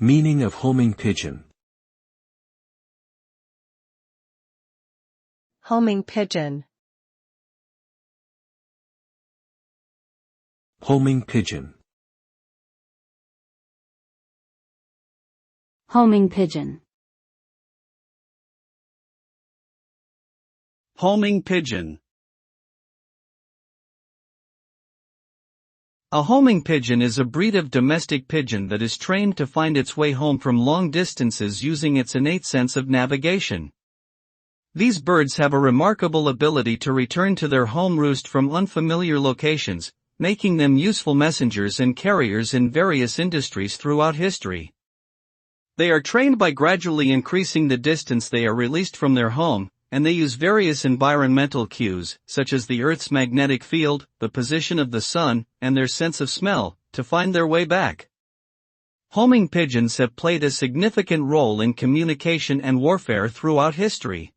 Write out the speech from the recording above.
Meaning of homing pigeon. Homing pigeon. Homing pigeon. Homing pigeon. Homing pigeon. A homing pigeon is a breed of domestic pigeon that is trained to find its way home from long distances using its innate sense of navigation. These birds have a remarkable ability to return to their home roost from unfamiliar locations, making them useful messengers and carriers in various industries throughout history. They are trained by gradually increasing the distance they are released from their home, and they use various environmental cues, such as the Earth's magnetic field, the position of the sun, and their sense of smell, to find their way back. Homing pigeons have played a significant role in communication and warfare throughout history.